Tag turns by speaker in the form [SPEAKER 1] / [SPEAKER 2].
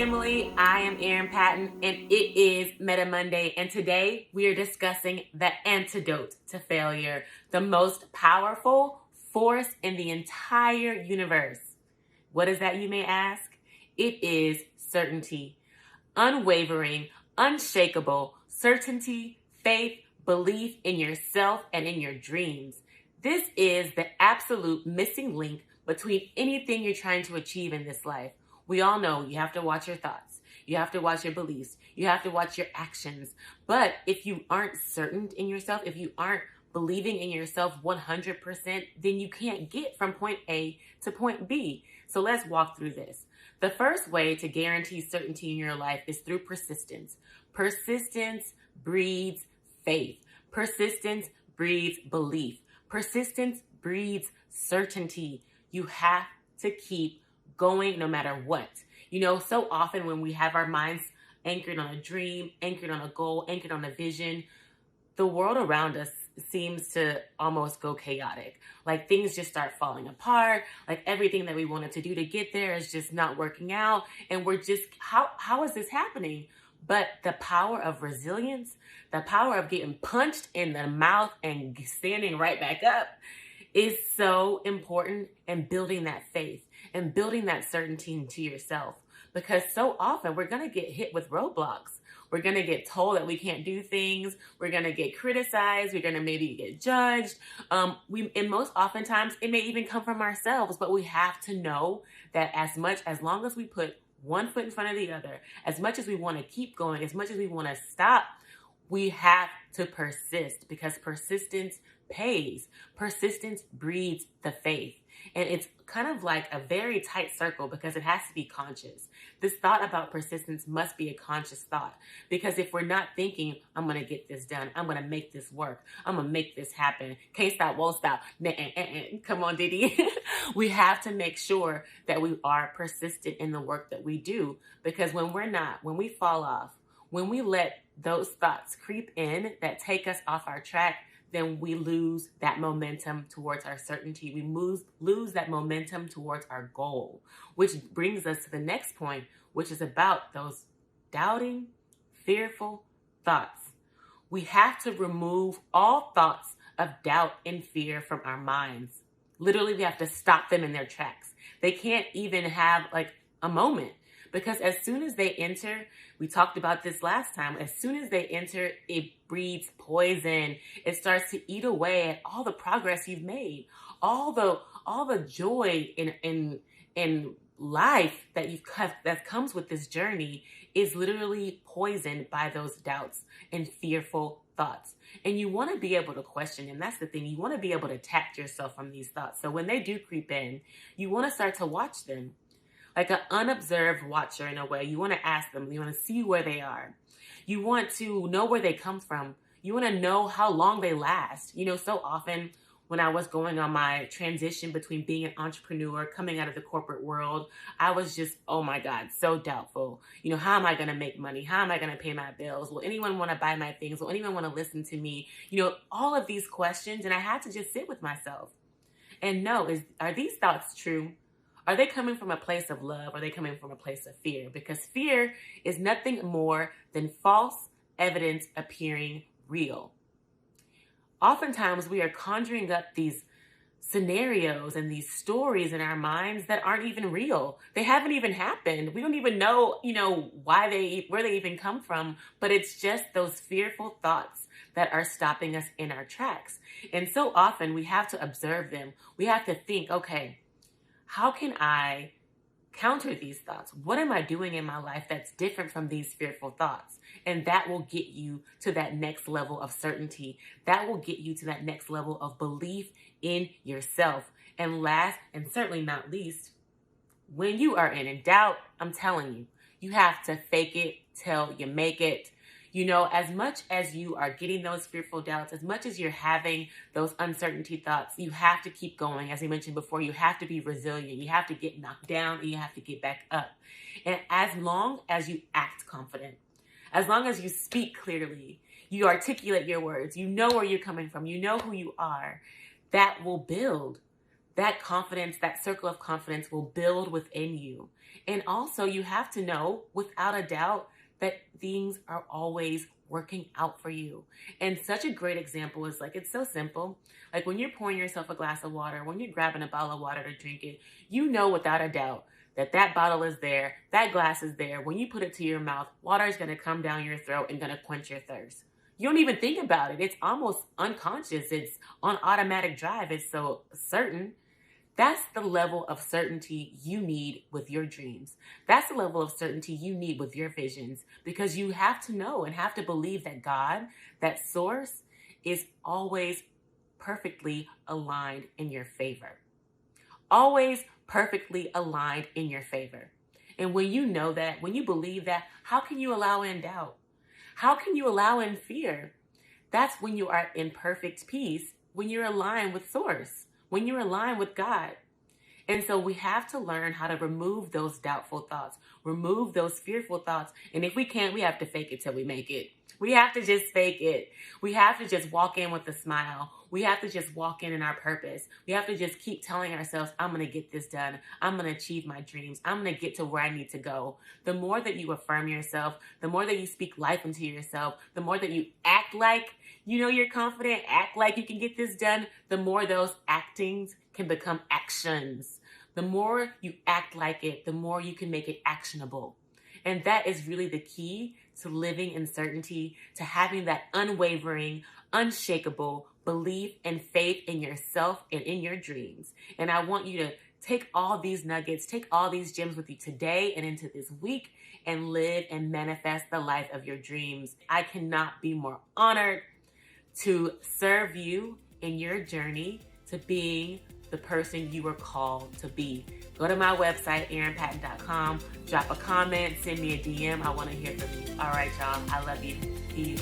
[SPEAKER 1] family. I am Erin Patten, and it is Meta Monday. And today we are discussing the antidote to failure, the most powerful force in the entire universe. What is that, you may ask? It is certainty. Unwavering, unshakable certainty, faith, belief in yourself and in your dreams. This is the absolute missing link between anything you're trying to achieve in this life. We all know you have to watch your thoughts. You have to watch your beliefs. You have to watch your actions. But if you aren't certain in yourself, if you aren't believing in yourself 100%, then you can't get from point A to point B. So let's walk through this. The first way to guarantee certainty in your life is through persistence. Persistence breeds faith. Persistence breeds belief. Persistence breeds certainty. You have to keep going no matter what. You know, so often when we have our minds anchored on a dream, anchored on a goal, anchored on a vision, the world around us seems to almost go chaotic. Like things just start falling apart. Like everything that we wanted to do to get there is just not working out. And we're just, how is this happening? But the power of resilience, the power of getting punched in the mouth and standing right back up is so important, in building that faith and building that certainty into yourself. Because so often we're going to get hit with roadblocks. We're going to get told that we can't do things. We're going to get criticized. We're going to maybe get judged. And most oftentimes it may even come from ourselves, but we have to know that as long as we put one foot in front of the other, as much as we want to keep going, as much as we want to stop, we have to persist, because persistence pays. Persistence breeds the faith. And it's kind of like a very tight circle, because it has to be conscious. This thought about persistence must be a conscious thought, because if we're not thinking, I'm going to get this done, I'm going to make this work, I'm going to make this happen, can't stop, won't stop, come on, Diddy. We have to make sure that we are persistent in the work that we do, because when we're not, when we fall off, when we let those thoughts creep in that take us off our track, then we lose that momentum towards our certainty. We lose that momentum towards our goal, which brings us to the next point, which is about those doubting, fearful thoughts. We have to remove all thoughts of doubt and fear from our minds. Literally, we have to stop them in their tracks. They can't even have like a moment. Because as soon as they enter, we talked about this last time, as soon as they enter, it breeds poison. It starts to eat away at all the progress you've made, all the joy in life that comes with this journey is literally poisoned by those doubts and fearful thoughts. And you want to be able to question them. That's the thing. You want to be able to detach yourself from these thoughts. So when they do creep in, you want to start to watch them. Like an unobserved watcher in a way. You want to ask them. You want to see where they are. You want to know where they come from. You want to know how long they last. You know, so often when I was going on my transition between being an entrepreneur, coming out of the corporate world, I was just, oh my God, so doubtful. You know, how am I going to make money? How am I going to pay my bills? Will anyone want to buy my things? Will anyone want to listen to me? You know, all of these questions. And I had to just sit with myself and know, are these thoughts true? Are they coming from a place of love? Or are they coming from a place of fear? Because fear is nothing more than false evidence appearing real. Oftentimes, we are conjuring up these scenarios and these stories in our minds that aren't even real. They haven't even happened. We don't even know, where they even come from. But it's just those fearful thoughts that are stopping us in our tracks. And so often, we have to observe them. We have to think, okay, how can I counter these thoughts? What am I doing in my life that's different from these fearful thoughts? And that will get you to that next level of certainty. That will get you to that next level of belief in yourself. And last, and certainly not least, when you are in doubt, I'm telling you, you have to fake it till you make it. You know, as much as you are getting those fearful doubts, as much as you're having those uncertainty thoughts, you have to keep going. As I mentioned before, you have to be resilient. You have to get knocked down and you have to get back up. And as long as you act confident, as long as you speak clearly, you articulate your words, you know where you're coming from, you know who you are, that will build. that confidence, that circle of confidence will build within you. And also you have to know without a doubt that things are always working out for you. And such a great example is like, it's so simple. Like when you're pouring yourself a glass of water, when you're grabbing a bottle of water to drink it, you know without a doubt that that bottle is there, that glass is there. When you put it to your mouth, water is going to come down your throat and going to quench your thirst. You don't even think about it. It's almost unconscious. It's on automatic drive. It's so certain. That's the level of certainty you need with your dreams. That's the level of certainty you need with your visions, because you have to know and have to believe that God, that source, is always perfectly aligned in your favor. Always perfectly aligned in your favor. And when you know that, when you believe that, how can you allow in doubt? How can you allow in fear? That's when you are in perfect peace, when you're aligned with source, when you're aligned with God. And so we have to learn how to remove those doubtful thoughts, remove those fearful thoughts. And if we can't, we have to fake it till we make it. We have to just fake it. We have to just walk in with a smile. We have to just walk in our purpose. We have to just keep telling ourselves, I'm going to get this done. I'm going to achieve my dreams. I'm going to get to where I need to go. The more that you affirm yourself, the more that you speak life into yourself, the more that you act like you know you're confident, act like you can get this done, the more those actings can become actions. The more you act like it, the more you can make it actionable. And that is really the key to living in certainty, to having that unwavering, unshakable belief and faith in yourself and in your dreams. And I want you to take all these nuggets, take all these gems with you today and into this week and live and manifest the life of your dreams. I cannot be more honored to serve you in your journey to being the person you were called to be. Go to my website, erinpatten.com, drop a comment, send me a DM. I want to hear from you. All right, y'all. I love you. Peace.